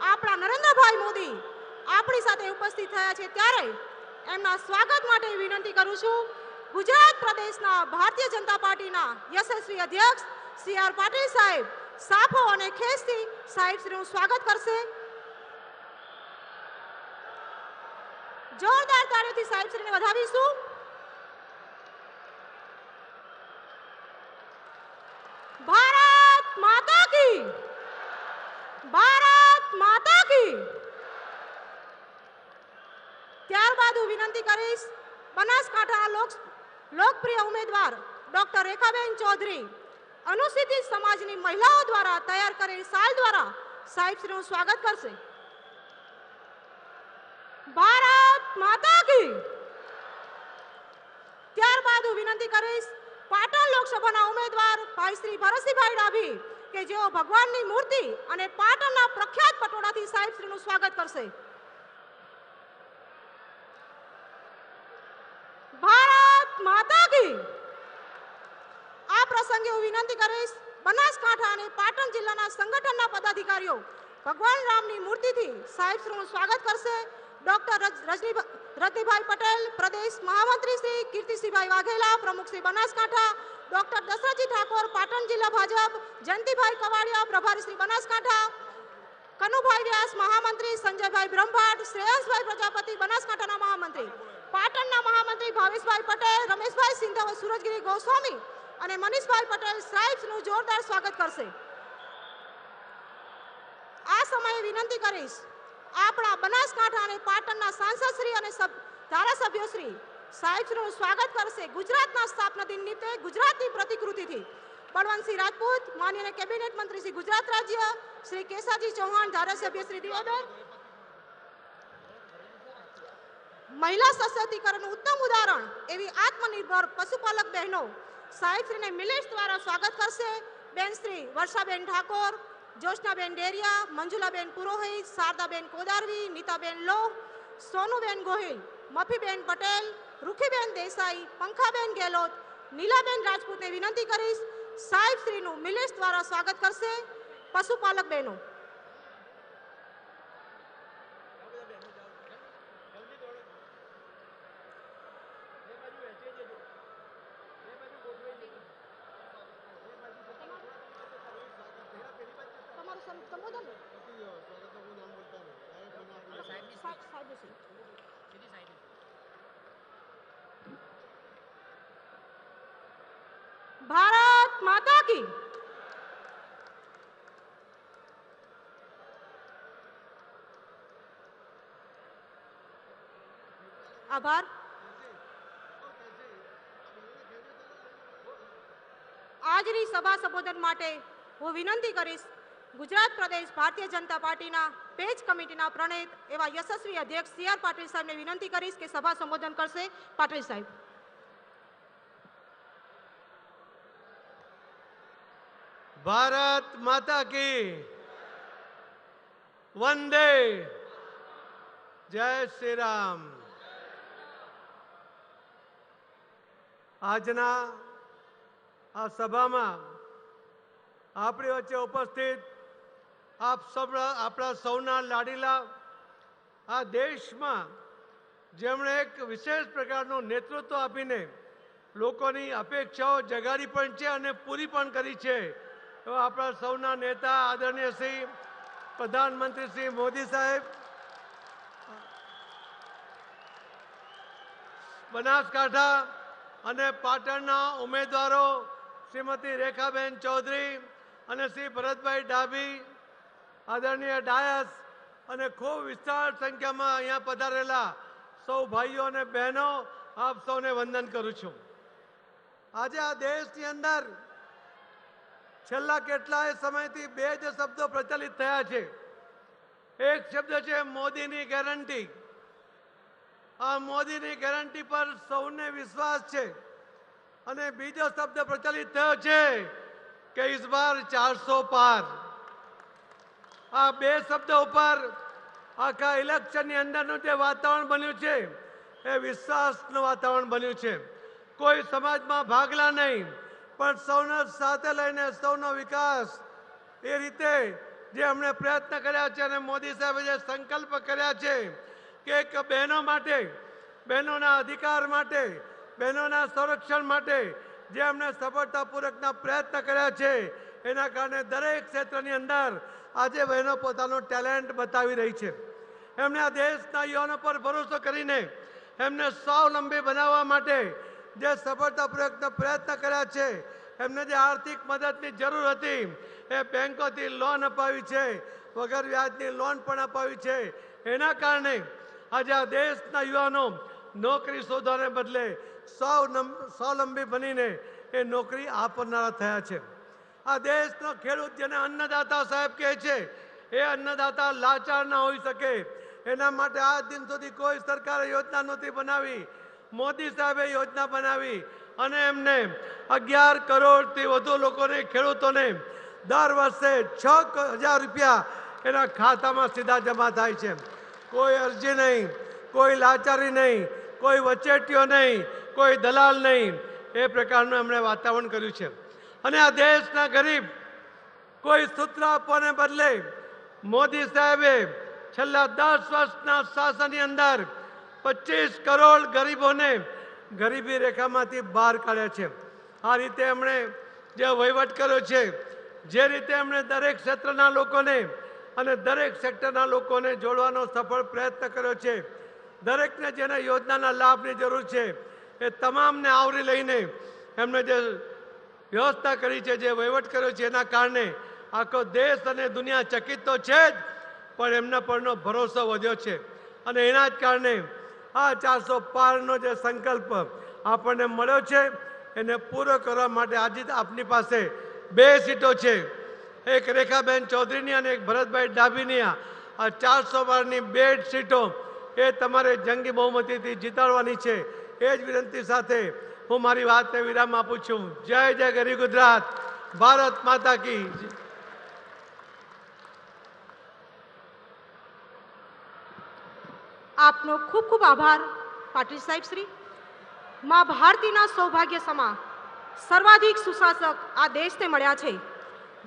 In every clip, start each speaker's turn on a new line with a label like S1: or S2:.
S1: આપણા નરેન્દ્રભાઈ મોદી આપણી સાથે ઉપસ્થિત થયા છે, ત્યારે એમના સ્વાગત માટે વિનંતી કરું છું ગુજરાત પ્રદેશના ભારતીય જનતા પાર્ટીના યશસ્વી અધ્યક્ષ સી આર પાટીલ સાહેબ સાફો અને ખેસથી સાહેબશ્રીનું સ્વાગત કરશે. જોરદાર તાળીઓથી સાહેબશ્રીને વધાવીશું. ભારત માતા કી, ભારત માતા કી. ત્યારબાદ હું વિનંતી કરીશ બનાસકાંઠાના લોકપ્રિય ઉમેદવાર ડોક્ટર રેખાબેન ચૌધરી અનુસૂચિત સમાજની મહિલાઓ દ્વારા તૈયાર કરેલ શાલ દ્વારા સાહેબશ્રીનું સ્વાગત કરશે. ભારત માતા કી. ત્યારબાદ હું વિનંતી કરીશ પાટણ લોકસભાના ઉમેદવાર ભાઈ શ્રી ભરતસિંહભાઈ ડાભી કે જેઓ ભગવાનની મૂર્તિ અને પાટણના પ્રખ્યાત પટોળાથી સાહેબશ્રીનું સ્વાગત કરશે. ભારત માતા કી. આ પ્રસંગે હું વિનંતી કરીશ બનાસકાંઠા અને પાટણ જિલ્લાના સંગઠનના પદાધિકારીઓ ભગવાન રામની મૂર્તિથી સાહેબશ્રીનું સ્વાગત કરશે. ડોક્ટર રજનીભાઈ પટેલ, પ્રદેશ મહામંત્રી શ્રી કીર્તિસિંહભાઈ વાઘેલા, પ્રમુખ શ્રી બનાસકાંઠા, ડોક્ટર દશરથજી ઠાકોર, પાટણ જિલ્લા ભાજપ, જયંતિભાઈ કવાડિયા, પ્રભારી શ્રી બનાસકાંઠા, કનુભાઈ વ્યાસ, મહામંત્રી, સંજયભાઈ બ્રહ્મભટ્ટ, શ્રેયસભાઈ પ્રજાપતિ, બનાસકાંઠાના મહામંત્રી, પાટણના મહામંત્રી ભાવેશભાઈ પટેલ, રમેશભાઈ સિંધાવ, સુરજગીરી ગોસ્વામી અને મનીષભાઈ પટેલ સાહેબનું જોરદાર સ્વાગત કરશે. આ સમયે વિનંતી કરીશ આપણા બનાસકાંઠા અને પાટણના સાંસદશ્રી અને ધારાસભ્યશ્રી સાહેબનું સ્વાગત કરશે. ગુજરાતના સ્થાપના દિન નિમિત્તે ગુજરાતની પ્રતિકૃતિથી બળવંતસિંહ રાજપૂત, માનનીય કેબિનેટ મંત્રી શ્રી ગુજરાત રાજ્ય શ્રી કેસાજી ચૌહાણ, ધારાસભ્ય શ્રી દિયોદર, મહિલા સશક્તિકરણનું ઉત્તમ ઉદાહરણ એવી આત્મનિર્ભર પશુપાલક બહેનો સાહેબશ્રીને મિલેટ્સ દ્વારા સ્વાગત કરશે. બેન શ્રી વર્ષાબેન ઠાકોર, જોશનાબેન ડેરિયા, મંજુલાબેન પુરોહિત, શારદાબેન કોદારવી, નીતાબેન લોહ, સોનુબેન ગોહિલ, મફીબેન પટેલ, રૂખીબેન દેસાઈ, પંખાબેન ગેહલોત, નીલાબેન રાજપૂતને વિનંતી કરીશ સાહેબશ્રીનું મિલેટ્સ દ્વારા સ્વાગત કરશે. પશુપાલક બહેનો ભારત માતા કી. આભાર. આજની સભા સંબોધન માટે હું વિનંતી કરીશ ગુજરાત પ્રદેશ ભારતીય જનતા પાર્ટીના પેજ કમિટીના પ્રણેત એવા યશસ્વી અધ્યક્ષ સી આર પાટીલ સાહેબને વિનંતી કરીશ કે સભા સંબોધન કરશે. પાટીલ સાહેબ.
S2: ભારત માતા કી. વંદે. જય શ્રી રામ. આજના આ સભામાં આપણી વચ્ચે ઉપસ્થિત આપણા સૌના લાડીલા આ દેશમાં જેમણે એક વિશેષ પ્રકારનું નેતૃત્વ આપીને લોકોની અપેક્ષાઓ જગાડી પણ છે અને પૂરી પણ કરી છે એવા આપણા સૌના નેતા આદરણીય શ્રી પ્રધાનમંત્રી શ્રી મોદી સાહેબ, બનાસકાંઠા અને પાટણના ઉમેદવારો શ્રીમતી રેખાબેન ચૌધરી અને શ્રી ભરતભાઈ ડાભી, આદરણીય ડાયસ અને ખૂબ વિશાળ સંખ્યામાં અહીંયા પધારેલા સૌ ભાઈઓ અને બહેનો, આપ સૌને વંદન કરું છું. આજે આ દેશની અંદર છેલ્લા કેટલાય સમયથી બે જ શબ્દો પ્રચલિત થયા છે. એક શબ્દ છે મોદીની ગેરંટી. આ મોદીની ગેરંટી પર સૌને વિશ્વાસ છે. અને બીજો શબ્દ પ્રચલિત થયો છે કે ઇસ બાર 400 પાર. આ બે શબ્દો ઉપર આખા ઇલેક્શનની અંદરનું જે વાતાવરણ બન્યું છે એ વિશ્વાસનું વાતાવરણ બન્યું છે. કોઈ સમાજમાં ભાગલા નહીં, પણ સૌને સાથે લઈને સૌનો વિકાસ એ રીતે જે એમણે પ્રયત્ન કર્યા છે અને મોદી સાહેબે જે સંકલ્પ કર્યા છે કે એક બહેનો માટે, બહેનોના અધિકાર માટે, બહેનોના સંરક્ષણ માટે જે એમણે સફળતાપૂર્વકના પ્રયત્ન કર્યા છે, એના કારણે દરેક ક્ષેત્રની અંદર આજે બહેનો પોતાનું ટેલેન્ટ બતાવી રહી છે. એમણે આ દેશના યુવાનો પર ભરોસો કરીને એમને સ્વાવલંબી બનાવવા માટે જે સફળતાપૂર્વકનો પ્રયત્ન કર્યા છે, એમને જે આર્થિક મદદની જરૂર હતી એ બેંકોથી લોન અપાવી છે, વગર વ્યાજની લોન પણ અપાવી છે. એના કારણે આજે આ દેશના યુવાનો નોકરી શોધવાને બદલે સ્વાવલંબી બનીને એ નોકરી આપનારા થયા છે. આ દેશનો ખેડૂત જેને અન્નદાતા સાહેબ કહે છે, એ અન્નદાતા લાચાર ના હોઈ શકે એના માટે આજ દિન સુધી કોઈ સરકારે યોજના નહોતી બનાવી. મોદી સાહેબે યોજના બનાવી અને એમને 11 કરોડથી વધુ લોકોને, ખેડૂતોને દર વર્ષે 6,000 રૂપિયા એના ખાતામાં સીધા જમા થાય છે. કોઈ અરજી નહીં, કોઈ લાચારી નહીં, કોઈ વચેટીઓ નહીં, કોઈ દલાલ નહીં. એ પ્રકારનું એમણે વાતાવરણ કર્યું છે. અને આ દેશના ગરીબ કોઈ સૂત્ર આપવાને બદલે મોદી સાહેબે છેલ્લા 10 વર્ષના શાસનની અંદર 25 કરોડ ગરીબોને ગરીબી રેખામાંથી બહાર કાઢ્યા છે. આ રીતે એમણે જે વહીવટ કર્યો છે, જે રીતે એમણે દરેક ક્ષેત્રના લોકોને અને દરેક સેક્ટરના લોકોને જોડવાનો સફળ પ્રયત્ન કર્યો છે, દરેકને જેને યોજનાના લાભની જરૂર છે એ તમામને આવરી લઈને એમણે જે વ્યવસ્થા કરી છે, જે વહીવટ કર્યો છે, એના કારણે આખો દેશ અને દુનિયા ચકિત તો છે જ, પણ એમના પરનો ભરોસો વધ્યો છે. અને એના જ કારણે આ 400 પારનો જે સંકલ્પ આપણને મળ્યો છે એને પૂરો કરવા માટે આજે આપની પાસે 2 સીટો છે, એક રેખાબેન ચૌધરીની અને એક ભરતભાઈ ડાભીની. આ 400 પારની 2 સીટો એ તમારે જંગી બહુમતીથી જીતાડવાની છે. એ જ વિનંતી સાથે હું મારી વાતને વિરામ આપું છું. જય જય ગરી ગુજરાત, ભારત માતા કી.
S1: આપનો ખૂબ ખૂબ આભાર પાટીલ સાહેબ શ્રી. મા ભારતીના સૌભાગ્ય સમા સર્વાધિક સુશાસક આ દેશને મળ્યા છે.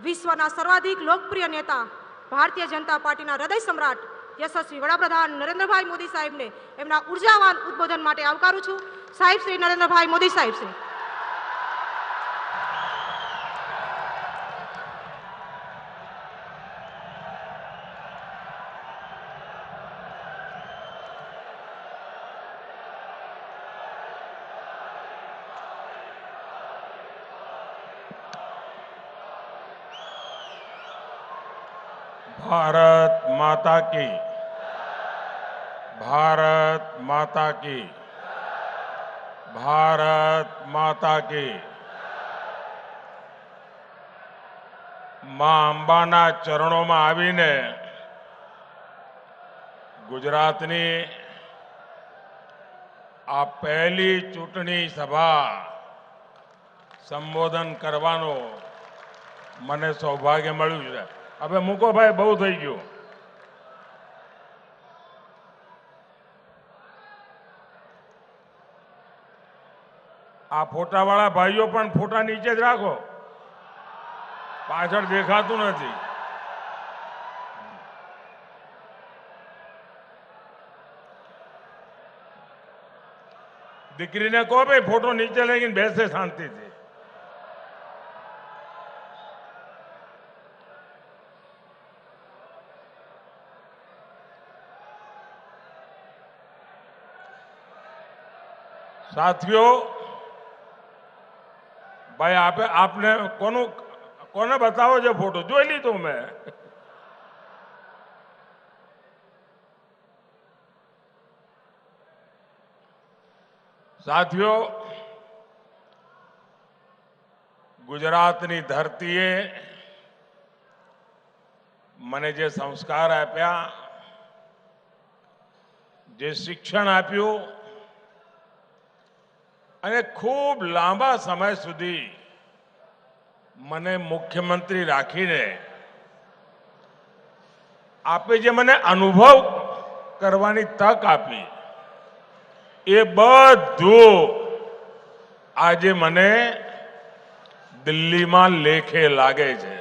S1: વિશ્વના સર્વાધિક લોકપ્રિય નેતા ભારતીય જનતા પાર્ટીના હૃદય સમ્રાટ યશસ્વી વડાપ્રધાન નરેન્દ્રભાઈ મોદી સાહેબને એમના ઉર્જાવાન ઉદ્બોધન માટે આવકારું છું. સાહેબ શ્રી નરેન્દ્રભાઈ મોદી સાહેબ શ્રી.
S3: भारत माता की, भारत माता की, भारत माता की. मां अंबाना ચરણોમાં આવીને ગુજરાતની આ પહેલી ચૂંટણી સભા સંબોધન કરવાનો મને સૌભાગ્ય મળ્યું છે. હવે મૂકો ભાઈ, બહુ થઈ ગયું. આ ફોટાવાળા ભાઈઓ પણ ફોટા નીચે જ રાખો, પાછળ દેખાતું નથી. દીકરીને કહો ભાઈ ફોટો નીચે લઈને બેસે શાંતિથી. साथियों, भाई आपने કોને બતાવો છે ફોટો? જોઈ લીધો મેં. સાથીઓ, ગુજરાતની ધરતીએ મને જે સંસ્કાર આપ્યા, જે શિક્ષણ આપ્યું અને ખૂબ લાંબા સમય સુધી મને મુખ્યમંત્રી રાખીને આપે જે મને અનુભવ કરવાની તક આપી, એ બધું આજે મને દિલ્હીમાં લેખે લાગે છે.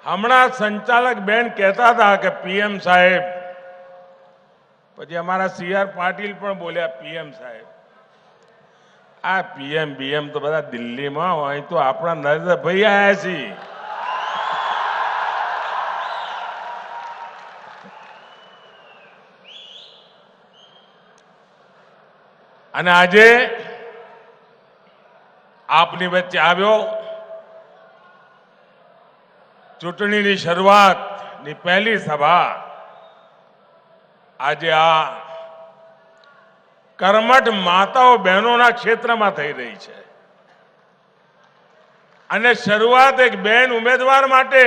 S3: હમણાં સંચાલક બેન કહેતા હતા કે પીએમ સાહેબ, પછી અમારા CR પાટીલ પણ બોલ્યા પીએમ સાહેબ. આ પીએમ બીએમ તો બધા દિલ્હીમાં હોય, તો આપણા નરેન્દ્રભાઈ આવ્યા છીએ. અને આજે આપની વચ્ચે આવ્યો ચૂંટણીની શરૂઆતની પહેલી સભા આજે આ કર્મઠ માતાઓ બહેનોના ક્ષેત્રમાં થઈ રહી છે. અને શરૂઆત એક બેન ઉમેદવાર માટે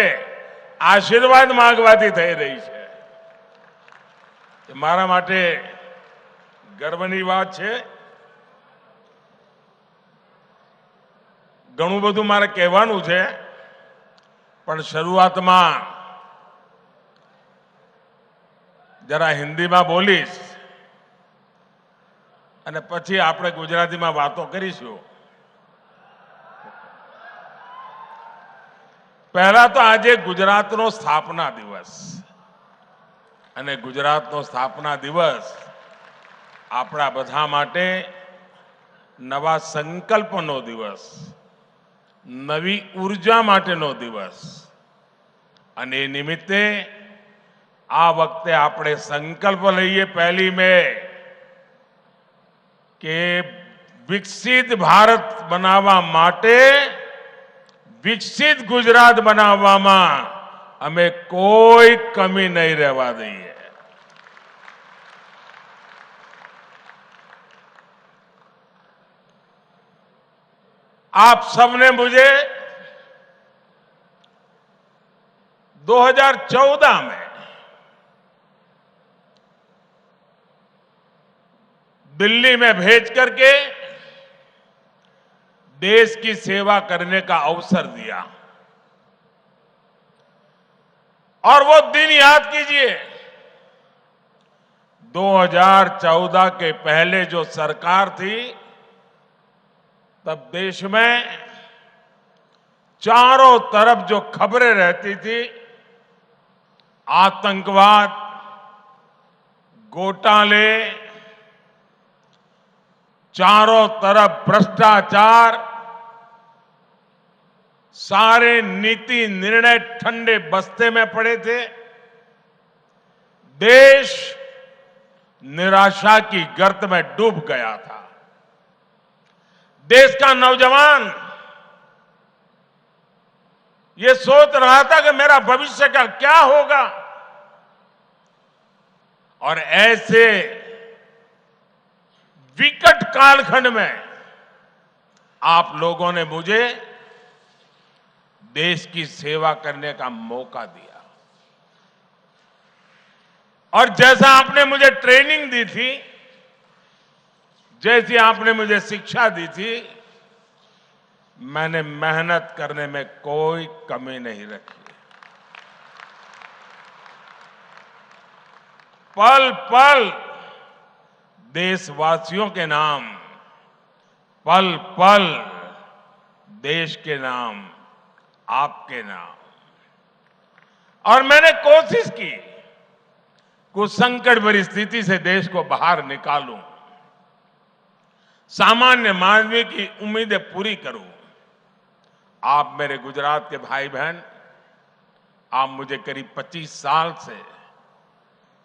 S3: આશીર્વાદ માંગવાથી થઈ રહી છે. એ મારા માટે ગર્વની વાત છે. ઘણું બધું મારે કહેવાનું છે, પણ શરૂઆતમાં જરા હિન્દીમાં બોલીશ અને પછી આપણે ગુજરાતીમાં વાતો કરીશું. પહેલા તો આજે ગુજરાતનો સ્થાપના દિવસ, અને ગુજરાતનો સ્થાપના દિવસ આપણા બધા માટે નવા સંકલ્પનો દિવસ, નવી ઉર્જા માટેનો દિવસ. અને એ નિમિત્તે આ વખતે આપણે સંકલ્પ લઈએ 1 મે કે વિકસિત ભારત બનાવવા માટે વિકસિત ગુજરાત બનાવવામાં અમે કોઈ કમી નહીં રહેવા દઈએ. आप सबने मुझे 2014 में दिल्ली में भेज करके देश की सेवा करने का अवसर दिया. और वो दिन याद कीजिए, 2014 के पहले जो सरकार थी, तब देश में चारों तरफ जो खबरें रहती थी, आतंकवाद, घोटाले, चारों तरफ भ्रष्टाचार, सारे नीति निर्णय ठंडे बस्ते में पड़े थे. देश निराशा की गर्त में डूब गया था. देश का नौजवान ये सोच रहा था कि मेरा भविष्य का क्या होगा. और ऐसे विकट कालखंड में आप लोगों ने मुझे देश की सेवा करने का मौका दिया. और जैसा आपने मुझे ट्रेनिंग दी थी, जैसी आपने मुझे शिक्षा दी थी, मैंने मेहनत करने में कोई कमी नहीं रखी. पल पल देशवासियों के नाम, पल पल देश के नाम, आपके नाम. और मैंने कोशिश की कुछ संकट भरी स्थिति से देश को बाहर निकालूं, सामान्य मानवीय की उम्मीदें पूरी करूं. आप मेरे गुजरात के भाई बहन, आप मुझे करीब 25 साल से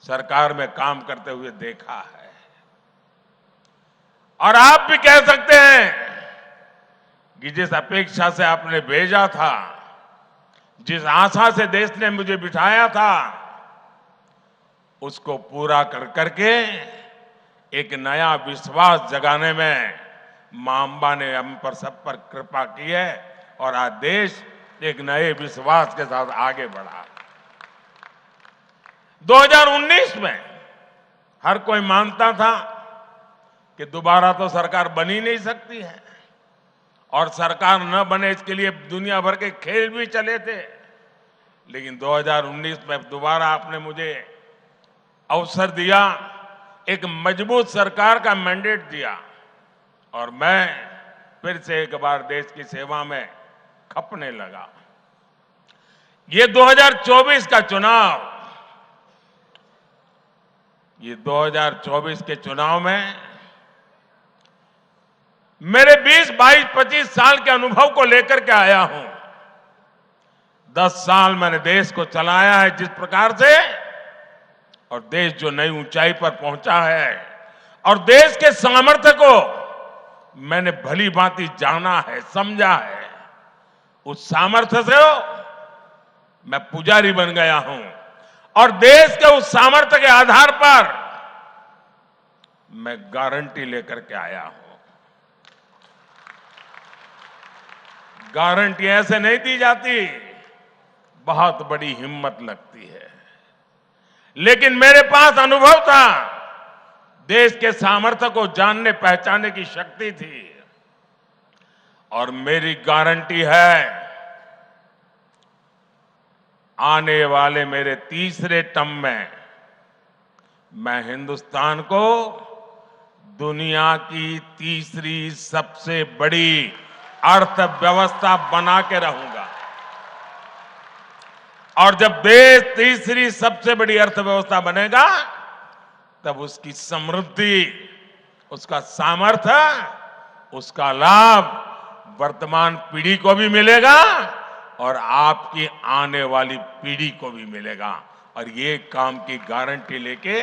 S3: सरकार में काम करते हुए देखा है. और आप भी कह सकते हैं कि जिस अपेक्षा से आपने भेजा था, जिस आशा से देश ने मुझे बिठाया था, उसको पूरा कर करके एक नया विश्वास जगाने में मां अंबा ने हम पर सब पर कृपा की है. और आज देश एक नए विश्वास के साथ आगे बढ़ा. 2019 में हर कोई मानता था कि दोबारा तो सरकार बन ही नहीं सकती है, और सरकार न बने इसके लिए दुनिया भर के खेल भी चले थे. लेकिन 2019 में दोबारा आपने मुझे अवसर दिया, एक मजबूत सरकार का मैंडेट दिया, और मैं फिर से एक बार देश की सेवा में खपने लगा. ये 2024 का चुनाव, ये 2024 के चुनाव में मेरे 20, 22, 25 साल के अनुभव को लेकर के आया हूं। 10 साल मैंने देश को चलाया है जिस प्रकार से, और देश जो नई ऊंचाई पर पहुंचा है, और देश के सामर्थ्य को मैंने भली भांति जाना है, समझा है। उस सामर्थ्य से मैं पुजारी बन गया हूं, और देश के उस सामर्थ्य के आधार पर मैं गारंटी लेकर के आया हूं। गारंटी ऐसे नहीं दी जाती, बहुत बड़ी हिम्मत लगती है। लेकिन मेरे पास अनुभव था, देश के सामर्थ्य को जानने पहचानने की शक्ति थी, और मेरी गारंटी है, आने वाले मेरे तीसरे टर्म में मैं हिंदुस्तान को दुनिया की तीसरी सबसे बड़ी अर्थव्यवस्था बना के रहूंगा। और जब देश तीसरी सबसे बड़ी अर्थव्यवस्था बनेगा, तब उसकी समृद्धि, उसका सामर्थ्य, उसका लाभ वर्तमान पीढ़ी को भी मिलेगा और आपकी आने वाली पीढ़ी को भी मिलेगा। और ये काम की गारंटी लेके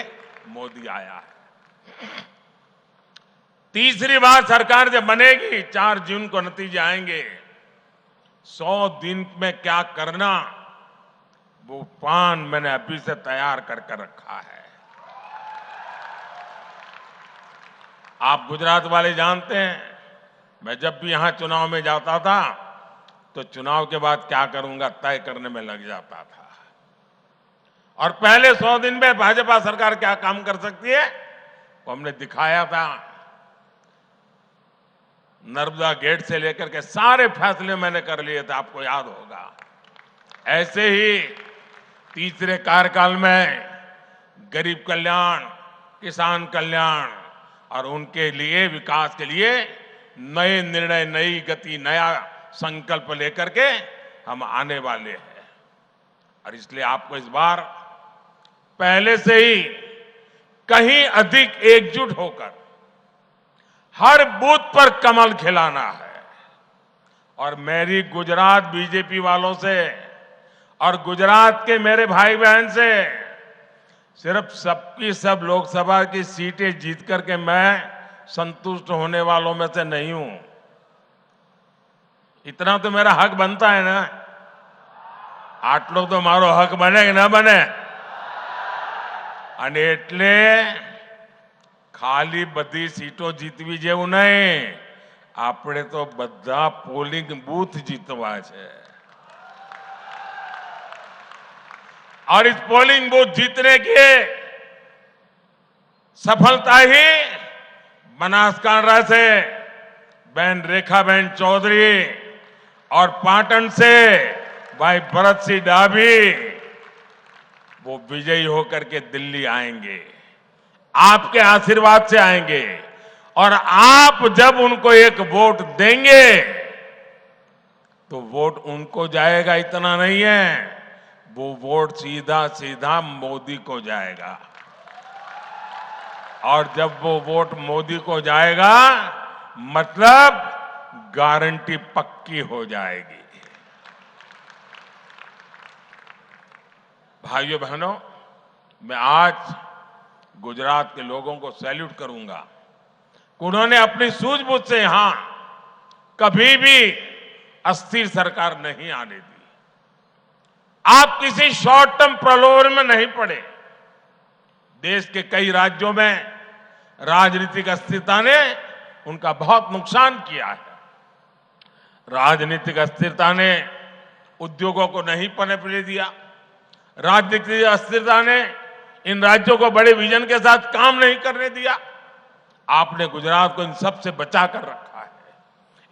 S3: मोदी आया है। तीसरी बार सरकार जब बनेगी, 4 जून को नतीजे आएंगे। 100 दिन में क्या करना, वो प्लान मैंने अभी से तैयार करके रखा है। आप गुजरात वाले जानते हैं, मैं जब भी यहां चुनाव में जाता था तो चुनाव के बाद क्या करूंगा तय करने में लग जाता था। और पहले 100 दिन में भाजपा सरकार क्या काम कर सकती है वो हमने दिखाया था। नर्मदा गेट से लेकर के सारे फैसले मैंने कर लिए थे, आपको याद होगा। ऐसे ही तीसरे कार्यकाल में गरीब कल्याण, किसान कल्याण और उनके लिए विकास के लिए नए निर्णय, नई गति, नया संकल्प लेकर के हम आने वाले हैं। और इसलिए आपको इस बार पहले से ही कहीं अधिक एकजुट होकर हर बूथ पर कमल खिलाना है। और मेरी गुजरात बीजेपी वालों से और गुजरात के मेरे भाई बहन से सिर्फ सबकी सब लोकसभा की सीटें जीत करके मैं संतुष्ट होने वालों में से नहीं हूं। इतना तो मेरा हक बनता है ना। आटलो तो मारो हक बने कि ना बने। અને એટલે ખાલી બધી સીટો જીતવી જેવું નહીં, આપણે તો બધા પોલિંગ બૂથ જીતવા છે। और इस पोलिंग बूथ जीतने की सफलता ही बनासकांठा से बहन रेखाबेन चौधरी और पाटन से भाई भरत सिंह डाभी वो विजयी होकर के दिल्ली आएंगे, आपके आशीर्वाद से आएंगे। और आप जब उनको एक वोट देंगे तो वोट उनको जाएगा इतना नहीं है, वो वोट सीधा सीधा मोदी को जाएगा। और जब वो वोट मोदी को जाएगा मतलब गारंटी पक्की हो जाएगी। भाइयों बहनों, मैं आज गुजरात के लोगों को सैल्यूट करूंगा। उन्होंने अपनी सूझबूझ से यहां कभी भी अस्थिर सरकार नहीं आने दी। आप किसी शॉर्ट टर्म प्रलोभन में नहीं पड़े। देश के कई राज्यों में राजनीतिक अस्थिरता ने उनका बहुत नुकसान किया है। राजनीतिक अस्थिरता ने उद्योगों को नहीं पनपने दिया। राजनीतिक अस्थिरता ने इन राज्यों को बड़े विजन के साथ काम नहीं करने दिया। आपने गुजरात को इन सब से बचा कर रखा है।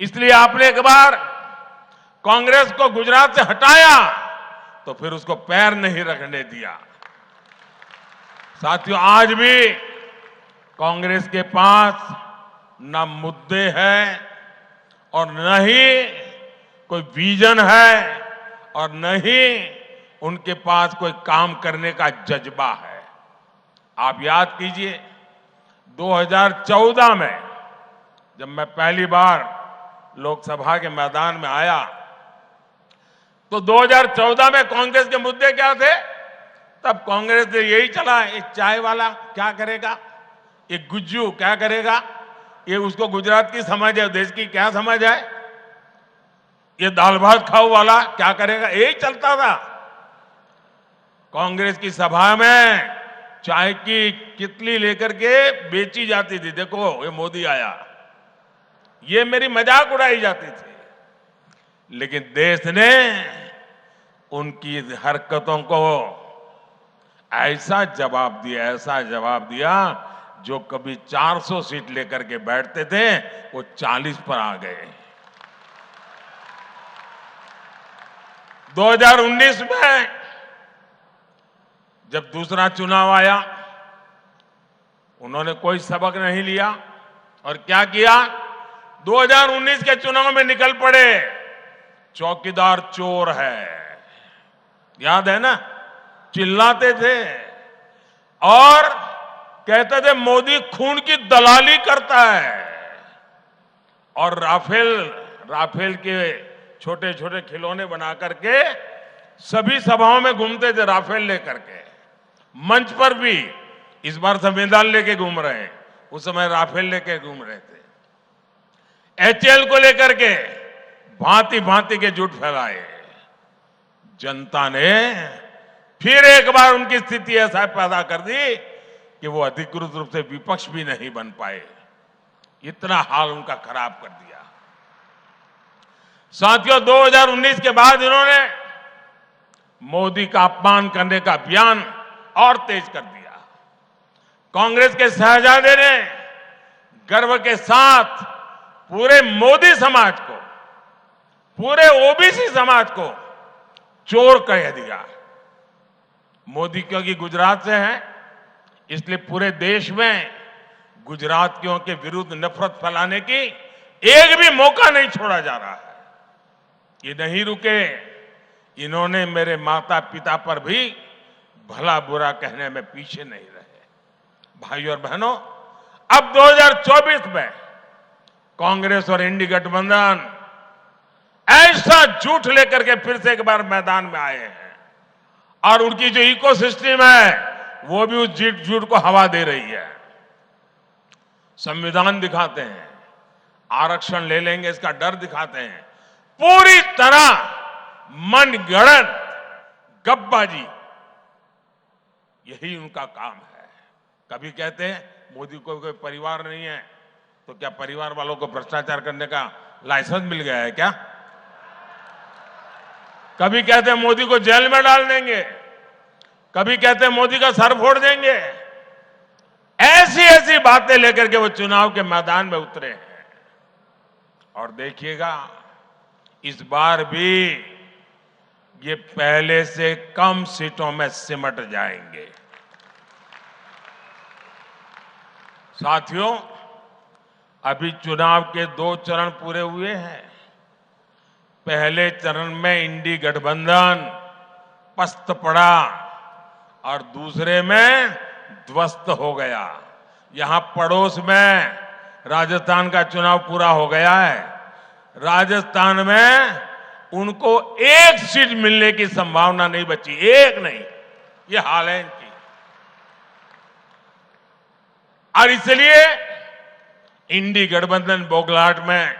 S3: इसलिए आपने एक बार कांग्रेस को गुजरात से हटाया तो फिर उसको पैर नहीं रखने दिया। साथियों, आज भी कांग्रेस के पास न मुद्दे हैं और न ही कोई विजन है और न ही उनके पास कोई काम करने का जज्बा है। आप याद कीजिए 2014 में जब मैं पहली बार लोकसभा के मैदान में आया तो 2014 में कांग्रेस के मुद्दे क्या थे? तब कांग्रेस ने यही चला, ये चाय वाला क्या करेगा, ये गुज्जू क्या करेगा, ये उसको गुजरात की समझ है, देश की क्या समझ है, ये दाल भात खाओ वाला क्या करेगा, यही चलता था। कांग्रेस की सभा में चाय की कितली लेकर के बेची जाती थी, देखो ये मोदी आया, ये मेरी मजाक उड़ाई जाती थी। लेकिन देश ने उनकी हरकतों को ऐसा जवाब दिया जो कभी 400 सीट लेकर के बैठते थे वो 40 पर आ गए। 2019 में जब दूसरा चुनाव आया उन्होंने कोई सबक नहीं लिया और क्या किया, 2019 के चुनाव में निकल पड़े, चौकीदार चोर है, याद है ना, चिल्लाते थे और कहते थे मोदी खून की दलाली करता है। और राफेल के छोटे छोटे खिलौने बना करके सभी सभाओं में घूमते थे, राफेल लेकर के। मंच पर भी इस बार संविधान लेके घूम रहे हैं, उस समय राफेल लेके घूम रहे थे। एचएएल को लेकर के भांति भांति के झूठ फैलाए। जनता ने फिर एक बार उनकी स्थिति ऐसा पैदा कर दी कि वो अधिकृत रूप से विपक्ष भी नहीं बन पाए, इतना हाल उनका खराब कर दिया। साथियों, 2019 के बाद इन्होंने मोदी का अपमान करने का अभियान और तेज कर दिया। कांग्रेस के शहजादे ने गर्व के साथ पूरे मोदी समाज को, पूरे ओबीसी समाज को चोर कह दिया। मोदी क्योंकि गुजरात से है, इसलिए पूरे देश में गुजरातियों के विरुद्ध नफरत फैलाने की एक भी मौका नहीं छोड़ा जा रहा है। ये नहीं रुके, इन्होंने मेरे माता पिता पर भी भला बुरा कहने में पीछे नहीं रहे। भाइयों और बहनों, अब 2024 में कांग्रेस और इंडी गठबंधन ऐसा झूठ लेकर के फिर से एक बार मैदान में आए हैं और उनकी जो इकोसिस्टम है वो भी उस झूठ को हवा दे रही है। संविधान दिखाते हैं, आरक्षण ले लेंगे इसका डर दिखाते हैं, पूरी तरह मनगढ़ंत गपबाजी, यही उनका काम है। कभी कहते हैं मोदी को कोई परिवार नहीं है, तो क्या परिवार वालों को भ्रष्टाचार करने का लाइसेंस मिल गया है क्या? कभी कहते हैं मोदी को जेल में डाल देंगे, कभी कहते हैं मोदी का सर फोड़ देंगे। ऐसी ऐसी बातें लेकर के वो चुनाव के मैदान में उतरे हैं। और देखिएगा इस बार भी ये पहले से कम सीटों में सिमट जाएंगे। साथियों, अभी चुनाव के 2 चरण पूरे हुए हैं। पहले चरण में इंडी गठबंधन पस्त पड़ा और दूसरे में ध्वस्त हो गया। यहां पड़ोस में राजस्थान का चुनाव पूरा हो गया है। राजस्थान में उनको एक सीट मिलने की संभावना नहीं बची, एक नहीं, ये हाल है इनकी। और इसलिए इंडी गठबंधन बौखलाहट में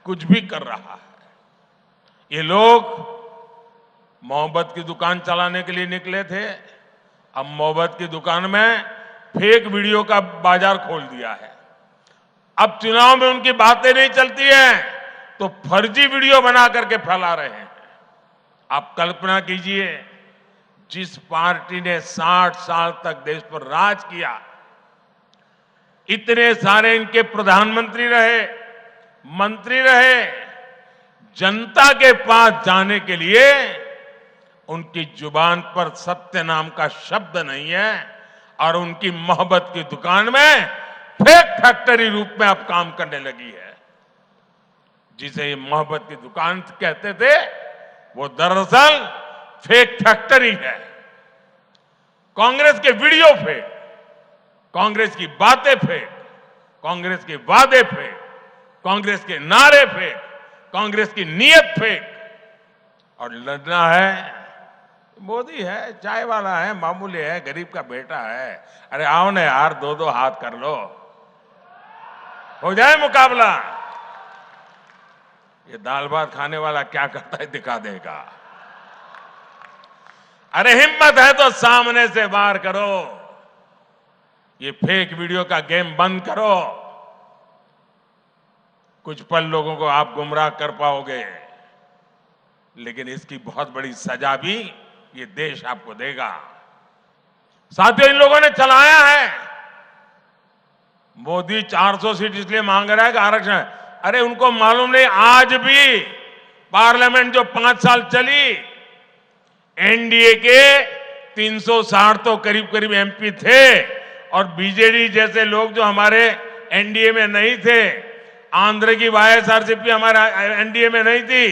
S3: कुछ भी कर रहा है। ये लोग मोहब्बत की दुकान चलाने के लिए निकले थे, अब मोहब्बत की दुकान में फेक वीडियो का बाजार खोल दिया है। अब चुनाव में उनकी बातें नहीं चलती हैं तो फर्जी वीडियो बना करके फैला रहे हैं। आप कल्पना कीजिए, जिस पार्टी ने 60 साल तक देश पर राज किया, इतने सारे इनके प्रधानमंत्री रहे, मंत्री रहे, जनता के पास जाने के लिए उनकी जुबान पर सत्य नाम का शब्द नहीं है और उनकी मोहब्बत की दुकान में फेक फैक्ट्री रूप में अब काम करने लगी है। जिसे ये मोहब्बत की दुकान कहते थे वो दरअसल फेक फैक्ट्री है। कांग्रेस के वीडियो फेक, कांग्रेस की बातें फेक, कांग्रेस के वादे फेक, कांग्रेस के नारे फेक, कांग्रेस की नीयत फेक। और लड़ना है, मोदी है, चाय वाला है, मामूली है, गरीब का बेटा है। अरे आओ ना यार, दो दो हाथ कर लो, हो जाए मुकाबला। ये दाल भात खाने वाला क्या करता है दिखा देगा। अरे हिम्मत है तो सामने से वार करो, ये फेक वीडियो का गेम बंद करो। कुछ पल लोगों को आप गुमराह कर पाओगे, लेकिन इसकी बहुत बड़ी सजा भी ये देश आपको देगा। साथियों, इन लोगों ने चलाया है, मोदी 400 सीट इसलिए मांग रहा है कि आरक्षण। अरे उनको मालूम नहीं, आज भी पार्लियामेंट जो 5 साल चली, एनडीए के 360 तो करीब करीब एमपी थे, और बीजेडी जैसे लोग जो हमारे एनडीए में नहीं थे, आंध्र की वाईएसआरसीपी हमारे एनडीए में नहीं थी,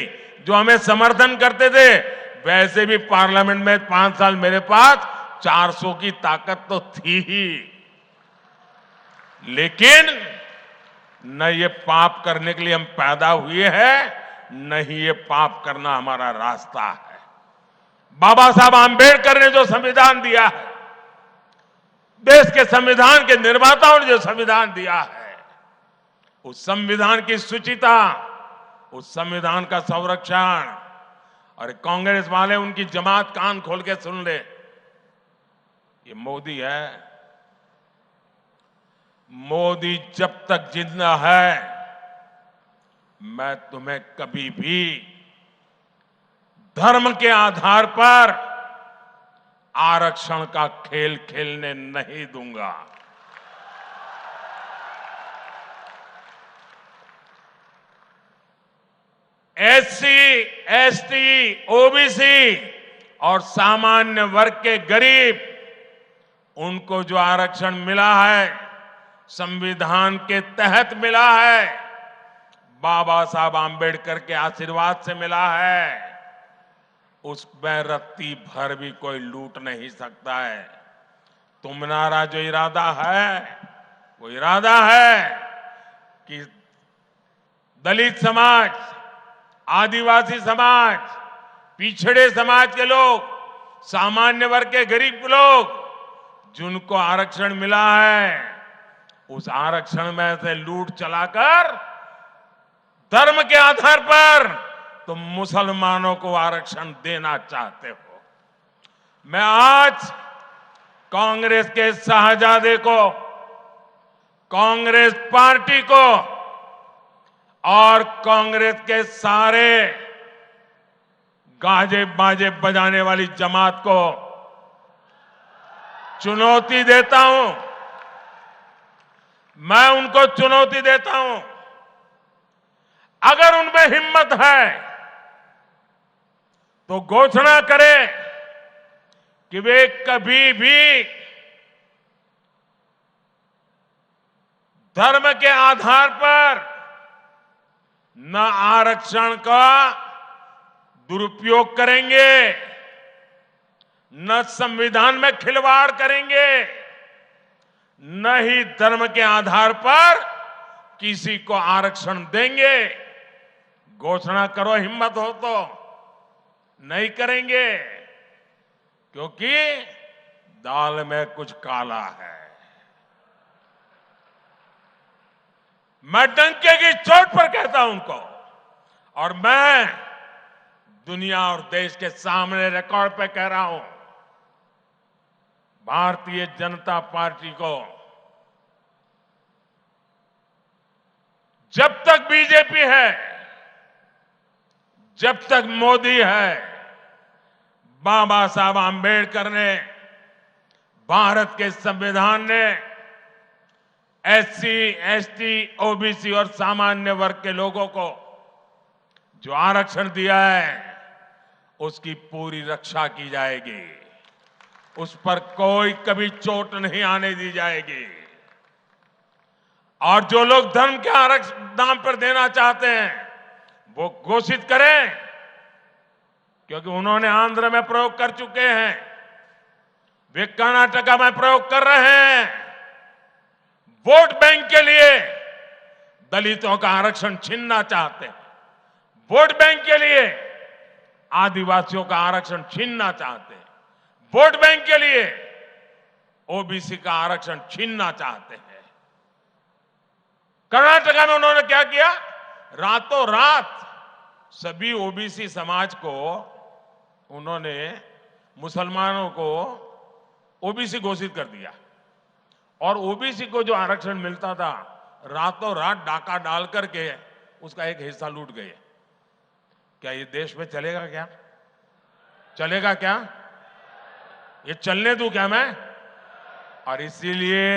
S3: जो हमें समर्थन करते थे, वैसे भी पार्लियामेंट में 5 साल मेरे पास 400 की ताकत तो थी ही। लेकिन न ये पाप करने के लिए हम पैदा हुए हैं, न ही ये पाप करना हमारा रास्ता है। बाबा साहब आंबेडकर ने जो संविधान दिया है, देश के संविधान के निर्माताओं ने जो संविधान दिया है, उस संविधान की शुचिता, उस संविधान का संरक्षण। और कांग्रेस वाले, उनकी जमात कान खोल के सुन ले, ये मोदी है। मोदी जब तक जिंदा है, मैं तुम्हें कभी भी धर्म के आधार पर आरक्षण का खेल खेलने नहीं दूंगा। एससी, एसटी, ओबीसी और सामान्य वर्ग के गरीब, उनको जो आरक्षण मिला है, संविधान के तहत मिला है, बाबा साहब आंबेडकर के आशीर्वाद से मिला है, उसमें रत्ती भर भी कोई लूट नहीं सकता है। तुम्हारा जो इरादा है, वो इरादा है कि दलित समाज, आदिवासी समाज, पिछड़े समाज के लोग, सामान्य वर्ग के गरीब लोग, जिनको आरक्षण मिला है, उस आरक्षण में से लूट चलाकर धर्म के आधार पर तुम मुसलमानों को आरक्षण देना चाहते हो। मैं आज कांग्रेस के शाहजादे को, कांग्रेस पार्टी को और कांग्रेस के सारे गाजे बाजे बजाने वाली जमात को चुनौती देता हूं। मैं उनको चुनौती देता हूं, अगर उनमें हिम्मत है तो घोषणा करें कि वे कभी भी धर्म के आधार पर न आरक्षण का दुरुपयोग करेंगे, न संविधान में खिलवाड़ करेंगे, न ही धर्म के आधार पर किसी को आरक्षण देंगे। घोषणा करो, हिम्मत हो तो। नहीं करेंगे, क्योंकि दाल में कुछ काला है। मैं डंके की चोट पर कहता हूं उनको, और मैं दुनिया और देश के सामने रिकॉर्ड पे कह रहा हूं, भारतीय जनता पार्टी को जब तक बीजेपी है, जब तक मोदी है, बाबा साहब आंबेडकर ने, भारत के संविधान ने एससी, एसटी, ओबीसी और सामान्य वर्ग के लोगों को जो आरक्षण दिया है, उसकी पूरी रक्षा की जाएगी। उस पर कोई कभी चोट नहीं आने दी जाएगी। और जो लोग धर्म के आरक्षण नाम पर देना चाहते हैं, वो घोषित करें क्योंकि उन्होंने आंध्र में प्रयोग कर चुके हैं, वे कर्नाटका में प्रयोग कर रहे हैं। वोट बैंक के लिए दलितों का आरक्षण छीनना चाहते हैं, वोट बैंक के लिए आदिवासियों का आरक्षण छीनना चाहते हैं, वोट बैंक के लिए ओबीसी का आरक्षण छीनना चाहते हैं। कर्नाटका में उन्होंने क्या किया? रातों रात सभी ओबीसी समाज को उन्होंने, मुसलमानों को ओबीसी घोषित कर दिया और ओबीसी को जो आरक्षण मिलता था रातों रात डाका डाल करके उसका एक हिस्सा लूट गए। क्या ये देश में चलेगा? क्या चलेगा? क्या ये चलने दूं क्या मैं? और इसीलिए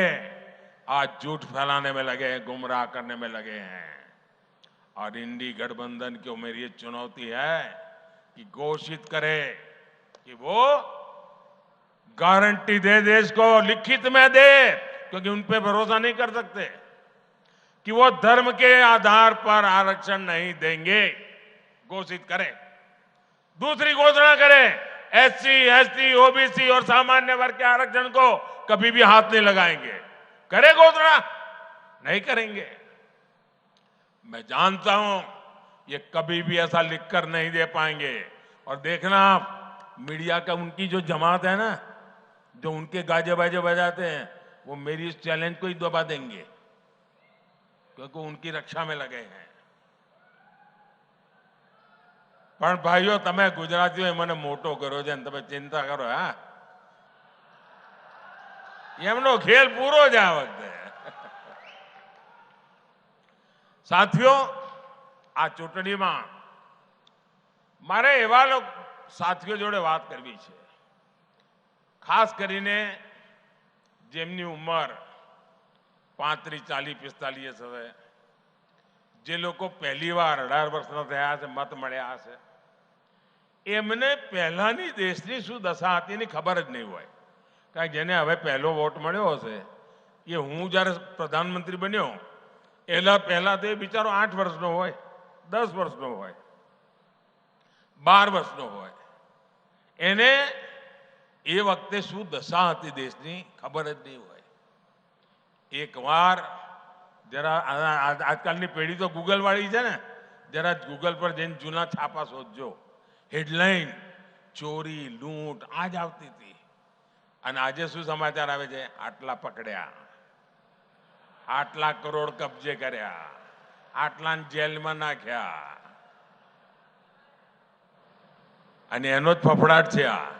S3: आज झूठ फैलाने में लगे हैं, गुमराह करने में लगे हैं। और इंडी गठबंधन को मेरी ये चुनौती है कि घोषित करे कि वो गारंटी दे देश को, लिखित में दे, क्योंकि उन पे भरोसा नहीं कर सकते, कि वो धर्म के आधार पर आरक्षण नहीं देंगे। घोषित करें। दूसरी घोषणा करें, एससी, एसटी, ओबीसी और सामान्य वर्ग के आरक्षण को कभी भी हाथ नहीं लगाएंगे। करे घोषणा? नहीं करेंगे। मैं जानता हूं ये कभी भी ऐसा लिखकर नहीं दे पाएंगे। और देखना आप, मीडिया का उनकी जो जमात है ना, जो उनके गाजे बाजे बजाते हैं, वो मेरी इस चैलेंज को ही दबा देंगे, क्योंकि उनकी रक्षा में लगे हैं। પણ ભાઈઓ, તમે ગુજરાતીઓએ મને મોટો કર્યો છે, તમે ચિંતા કરો. હા, એમનો ખેલ પૂરો જ આ વખતે. સાથીઓ, આ ચૂંટણીમાં મારે એવા સાથીઓ જોડે વાત કરવી છે, ખાસ કરીને જેમની ઉંમર 35, 40, 45 હવે, જે લોકો પહેલી વાર 18 વર્ષના થયા છે, મત મળ્યા હશે, એમને પહેલાની દેશની શું દશા હતી એની ખબર જ નહીં હોય. કારણ કે જેને હવે પહેલો વોટ મળ્યો હશે, એ હું જ્યારે પ્રધાનમંત્રી બન્યો એના પહેલા તો એ બિચારો 8 વર્ષનો હોય, 10 વર્ષનો હોય, 12 વર્ષનો હોય. એને એ વખતે શું દશા હતી દેશની ખબર જ નહીં હોય. એકવાર જરા આજકાલની પેઢી તો ગૂગલ વાળી છે ને, જરા ગૂગલ પર જઈને જૂના છાપા શોધજો. હેડલાઇન ચોરી, લૂંટ આ જ આવતી હતી. અને આજે શું સમાચાર આવે છે? આટલા પકડ્યા, આટલા કરોડ કબજે કર્યા, આટલા જેલમાં નાખ્યા. અને એનો જ ફફડાટ છે આ.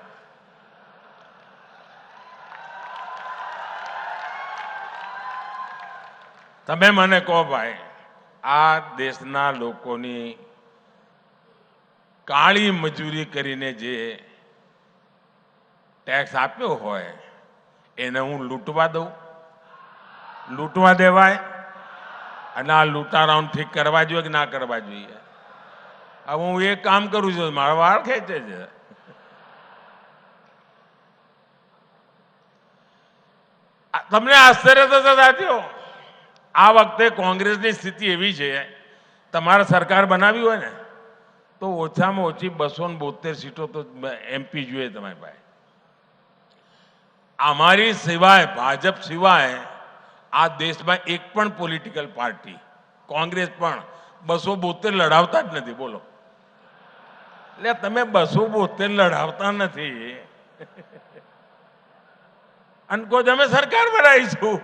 S3: તમે મને કહો ભાઈ, આ દેશના લોકોની કાળી મજૂરી કરીને જે ટેક્સ આપ્યો હોય એને હું લૂંટવા દઉં? લૂંટવા દેવાય? અને આ લૂંટારાઓને ઠીક કરવા જોઈએ કે ના કરવા જોઈએ? હવે હું એક કામ કરું છું, મારા વાળ ખેંચે છે. તમને આશ્ચર્ય થશે સાથીઓ, આ વખતે કોંગ્રેસની સ્થિતિ એવી છે, તમારે સરકાર બનાવી હોય ને તો ઓછામાં ઓછી 272 સીટો તો એમપી જોઈએ તમારી પાસે. અમારી સિવાય, ભાજપ સિવાય આ દેશમાં એક પણ પોલિટિકલ પાર્ટી, કોંગ્રેસ પણ 272 લડાવતા જ નથી. બોલો, એટલે તમે 272 લડાવતા નથી અને કહો અમે સરકાર બનાવીશું.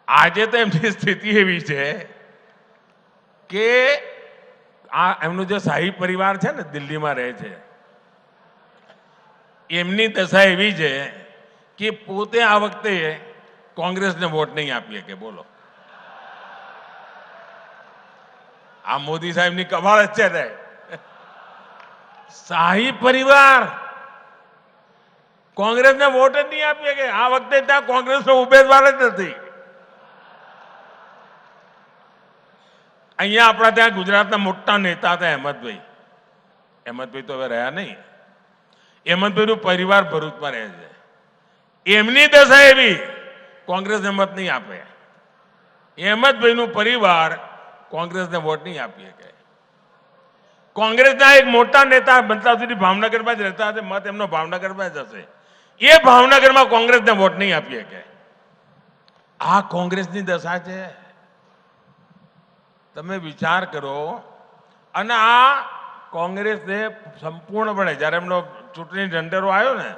S3: આજે તો એમની સ્થિતિ એવી છે કે આ એમનો જે શાહી પરિવાર છે ને, દિલ્હીમાં રહે છે, એમની દશા એવી છે કે પોતે આ વખતે કોંગ્રેસને વોટ નહીં આપી શકે. બોલો, આ મોદી સાહેબની કમાલ જ છે ને. શાહી પરિવાર કોંગ્રેસને વોટ જ નહીં આપી શકે. આ વખતે ત્યાં કોંગ્રેસનો ઉમેદવાર જ નથી. અહીંયા આપણા ત્યાં ગુજરાતના મોટા નેતા હતા અહેમદભાઈ. અહેમદભાઈ તો હવે રહ્યા નહીં. અહેમદભાઈનું પરિવાર ભરૂચમાં રહે છે. એમની દશા એવી કોંગ્રેસને મત નહીં આપે. અહેમદભાઈનું પરિવાર કોંગ્રેસને વોટ નહીં આપી શકે. કોંગ્રેસના એક મોટા નેતા બનતા સુધી ભાવનગરમાં જ રહેતા હશે, મત એમનો ભાવનગરમાં જ હશે. એ ભાવનગરમાં કોંગ્રેસને વોટ નહીં આપી શકે. આ કોંગ્રેસની દશા છે. તમે વિચાર કરો. અને આ કોંગ્રેસને સંપૂર્ણપણે જ્યારે એમનો ચૂંટણી ઢંઢેરો આવ્યો ને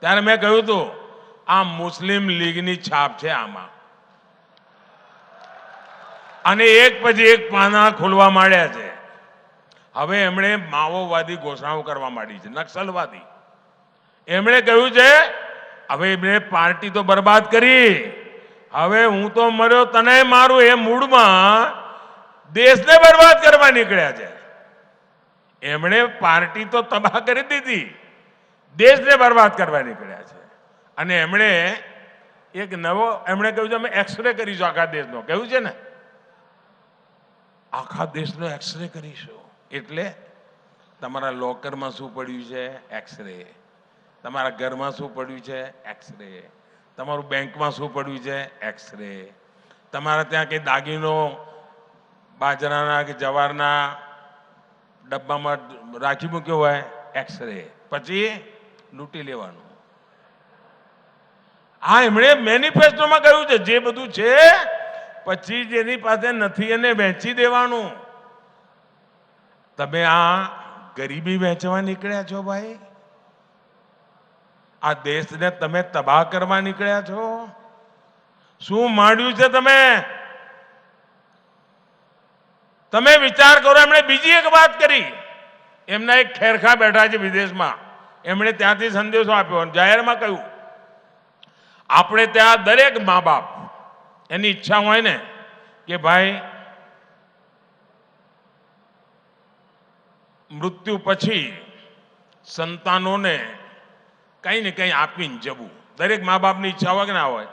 S3: ત્યારે મેં કહ્યું હતું આ મુસ્લિમ લીગની છાપ છે આમાં. અને એક પછી એક પાના ખોલવા માંડ્યા છે. હવે એમણે માઓવાદી ઘોષણાઓ કરવા માંડી છે, નક્સલવાદી. એમણે કહ્યું છે હવે એમણે પાર્ટી તો બરબાદ કરી, હવે હું તો મર્યો તને મારું એ મૂડમાં દેશને બરબાદ કરવા નીકળ્યા છે. એમણે પાર્ટી તો તબાહ કરી દીધી, દેશને બરબાદ કરવા નીકળ્યા છે. અને એમણે એક નવો એમણે કહ્યું છે અમે એક્સરે કરીશું આખા દેશનો. કહ્યું છે ને આખા દેશનો એક્સરે કરીશું. એટલે તમારા લોકરમાં શું પડ્યું છે એક્સરે, તમારા ઘરમાં શું પડ્યું છે એક્સરે, તમારું બેંકમાં શું પડ્યું છે એક્સરે, તમારા ત્યાં કંઈ દાગીનો બાજરાના કે જવારના ડબ્બામાં રાખી મૂક્યો હોય એક્સરે, પછી લૂંટી લેવાનું. આ એમણે મેનિફેસ્ટોમાં કહ્યું છે જે બધું છે પછી જેની પાસે નથી એને વેચી દેવાનું. તમે આ ગરીબી વેચવા નીકળ્યા છો ભાઈ. આ દેશને તમે તબાહ કરવા નીકળ્યા છો. શું માંડ્યું છે તમે? તમે વિચાર કરો. એમણે બીજી એક વાત કરી. એમના એક ખેરખા બેઠા છે વિદેશમાં, એમણે ત્યાંથી સંદેશો આપ્યો જાહેરમાં કહ્યું આપણે ત્યાં દરેક મા બાપ એની ઈચ્છા હોય ને કે ભાઈ મૃત્યુ પછી સંતાનોને કંઈ ને કંઈ આપીને જવું. દરેક મા બાપની ઈચ્છા હોય કે ના હોય?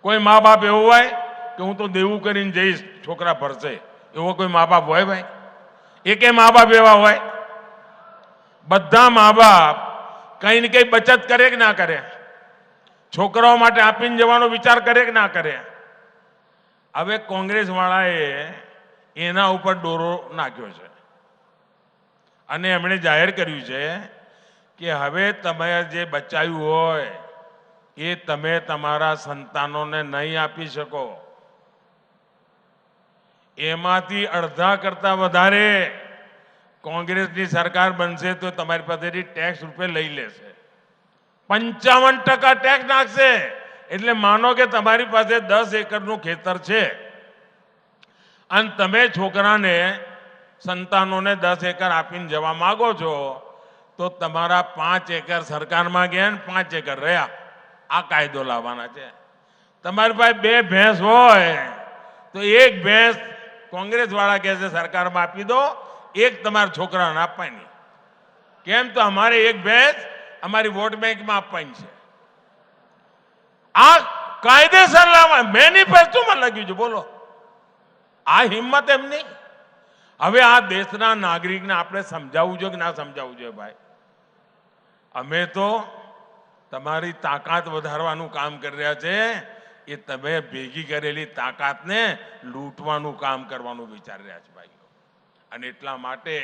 S3: કોઈ મા બાપ એવું હોય કે હું તો દેવું કરીને જઈશ છોકરા ભરશે, એવો કોઈ મા બાપ હોય ભાઈ? એકે મા બાપ એવા હોય? બધા મા બાપ કંઈ ને કંઈ બચત કરે કે ના કરે? છોકરાઓ માટે આપીને જવાનો વિચાર કરે કે ના કરે? હવે કોંગ્રેસ વાળાએ એના ઉપર દોરો નાખ્યો છે અને એમણે જાહેર કર્યું છે કે હવે તમે જે બચાવ્યું હોય એ તમે તમારા સંતાનોને નહીં આપી શકો. એમાંથી અડધા કરતા વધારે કોંગ્રેસની સરકાર બનશે તો તમારી પાસેથી ટેક્સ રૂપે લઈ લેશે. 55% ટેક્સ નાખશે. એટલે માનો કે તમારી પાસે 10 એકરનું ખેતર છે અને તમે છોકરાને સંતાનોને 10 એકર આપીને જવા માંગો છો તો તમારા 5 એકર સરકારમાં ગયા ને 5 એકર રહ્યા. આ કાયદો લાવવાના છે. તમારી પાસે 2 ભેંસ હોય તો 1 ભેંસ કોંગ્રેસ વાળા કહે છે સરકારમાં આપી દો, 1 તમારા છોકરાને આપવાની. કેમ? તો અમારે 1 ભેંસ અમારી વોટ બેંકમાં આપવાની છે. આ કાયદેસર લાવવા મેનિફેસ્ટોમાં લખ્યું છે. બોલો આ હિંમત એમની. હવે આ દેશના નાગરિકને આપણે સમજાવવું જોઈએ કે ના સમજાવવું જોઈએ ભાઈ? અમે તો તમારી તાકાત વધારવાનું કામ કરી રહ્યા છે. એ તમે ભેગી કરેલી તાકાતને લૂંટવાનું કામ કરવાનું વિચારી રહ્યા છે ભાઈઓ. અને એટલા માટે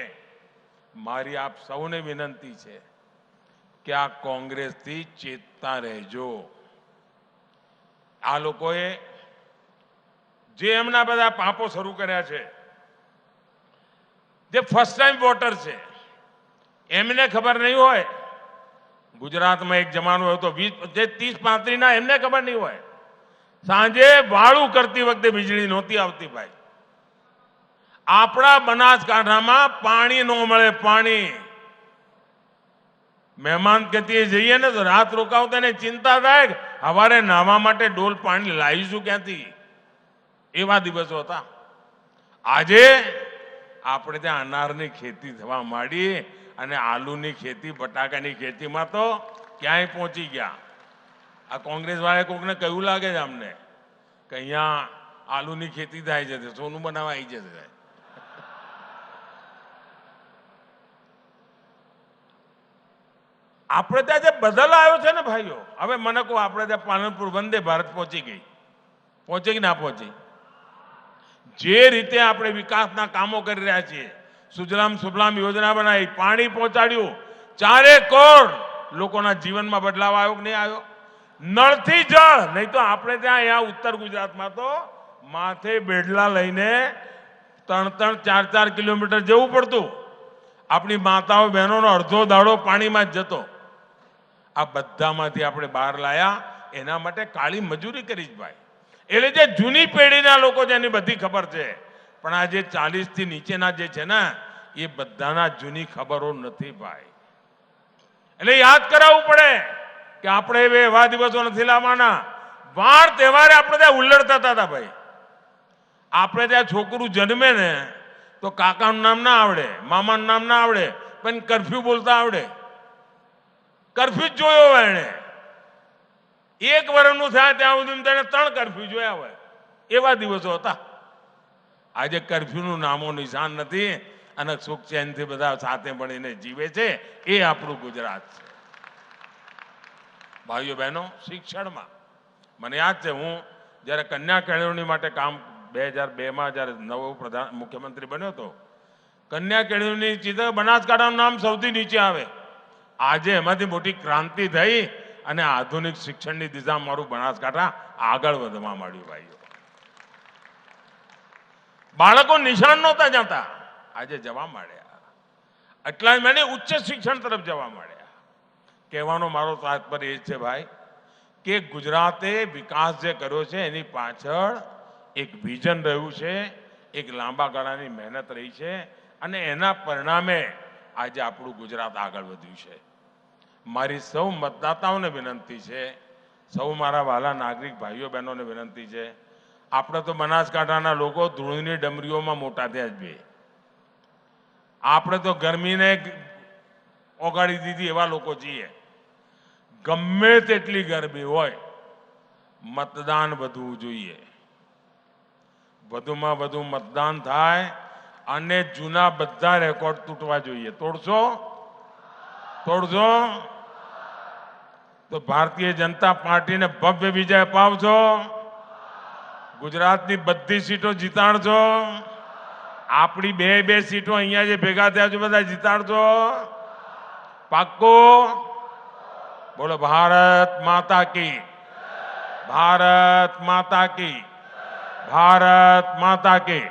S3: મારી આપ સૌને વિનંતી છે કે આ કોંગ્રેસથી ચેતતા રહેજો. આ લોકોએ જે એમના બધા પાપો શરૂ કર્યા છે, જે ફર્સ્ટ ટાઈમ વોટર છે એમને ખબર નહીં હોય. ગુજરાતમાં એક જમાનો હોય તો 30-35 ના એમને ખબર નહીં હોય. સાંજે વાળું કરતી વખતે વીજળી નહોતી આવતી ભાઈ. આપણા બનાસકાંઠામાં પાણી ન મળે. પાણી મહેમાન ગતિએ જઈએ ને તો રાત રોકાવતા ને ચિંતા થાય સવારે નાહવા માટે ડોલ પાણી લાવીશું ક્યાંથી. એવા દિવસો હતા. આજે આપણે ત્યાં અનારની ખેતી થવા માંડી અને આલુની ખેતી, બટાકાની ખેતીમાં તો ક્યાંય પહોંચી ગયા. આ કોંગ્રેસ વાળાએ કોકને કયું લાગે છે અમને કે અહીંયા આલુની ખેતી થાય છે, સોનું બનાવવા આવી જશે. આપણે ત્યાં જે બદલ આવ્યો છે ને ભાઈઓ, હવે મને કહો, આપણે ત્યાં પાલનપુર વંદે ભારત પહોંચી ગઈ, પહોંચી કે ના પહોંચી? જે રીતે આપણે વિકાસના કામો કરી રહ્યા છીએ, સુજલામ સુફલામ યોજના બનાવી, પાણી પહોંચાડ્યું, 4 કરોડ લોકોના જીવનમાં બદલાવ આવ્યો કે નહીં આવ્યો? નળથી જળ, નહીં તો આપણે ત્યાં અહીંયા ઉત્તર ગુજરાતમાં તો માથે બેડલા લઈને 3-3, 4-4 કિલોમીટર જવું પડતું. આપણી માતાઓ બહેનોનો અડધો દાડો પાણીમાં જ જતો. આ બધામાંથી આપણે બહાર લાયા, એના માટે કાળી મજૂરી કરી જ ભાઈ. એટલે જે જૂની પેઢીના લોકો જેની બધી ખબર છે, પણ આ જે 40 થી નીચેના જે છે ને, એ બધાના જૂની ખબરો નથી ભાઈ. એટલે યાદ કરાવવું પડે કે આપણે એવા દિવસો નથી લાવવાના. વાર તહેવારે આપણે ત્યાં ઉલ્લડ થતા હતા ભાઈ. આપણે ત્યાં છોકરું જન્મે ને તો કાકાનું નામ ના આવડે, મામાનું નામ ના આવડે, પણ કરફ્યુ બોલતા આવડે. કરફ્યુ જ જોયો હોય એને. 1 વર્ષનું થાય ત્યાં સુધી તેને 3 કરફ્યુ જોયા હોય. એવા દિવસો હતા. આજે કરફ્યુનું નામો નિશાન નથી અને સુખ ચેનથી બધા સાથે મળીને જીવે છે. એ આપણું ગુજરાત છે. ભાઈઓ બહેનો, શિક્ષણમાં મને યાદ છે, હું જ્યારે કન્યા કેળવણી માટે કામ 2002માં જ્યારે નવો મુખ્યમંત્રી બન્યો હતો, કન્યા કેળવણી ચિત્ર બનાસકાંઠાનું નામ સૌથી નીચે આવે. આજે એમાંથી મોટી ક્રાંતિ થઈ અને આધુનિક શિક્ષણની દિશામાં મારું બનાસકાંઠા આગળ વધવા માંડ્યું ભાઈઓ. બાળકો નિશાન નહોતા જતા, આજે જવા માંડ્યા. એટલા જ મને ઉચ્ચ શિક્ષણ તરફ જવા માંડ્યા. કહેવાનો મારો તાત્પર્ય એ છે ભાઈ કે ગુજરાતે વિકાસ જે કર્યો છે એની પાછળ એક વિઝન રહ્યું છે, એક લાંબા ગાળાની મહેનત રહી છે અને એના પરિણામે આજે આપણું ગુજરાત આગળ વધ્યું છે. મારી સૌ મતદાતાઓને વિનંતી છે, સૌ મારા વાલા નાગરિક ભાઈઓ બહેનોને વિનંતી છે, આપણે તો બનાસકાંઠાના લોકો ધૂળની ડમરીઓમાં મોટા થયા જ બે. આપણે તો ગરમીને ઓગાળી દીધી એવા લોકો છીએ. ગમે તેટલી ગરમી હોય, મતદાન વધવું જોઈએ. વધુમાં વધુ મતદાન થાય અને જૂના બધા રેકોર્ડ તૂટવા જોઈએ. તોડશો? તોડશો તો ભારતીય જનતા પાર્ટીને ભવ્ય વિજય અપાવજો. ગુજરાતની બધી સીટો જીતાડજો. આપણી 2 સીટો અહીંયા જે ભેગા થયા છે બધા જીતાડજો. પાક્કો? બોલો ભારત માતા કી, ભારત માતા કી, ભારત માતા કી.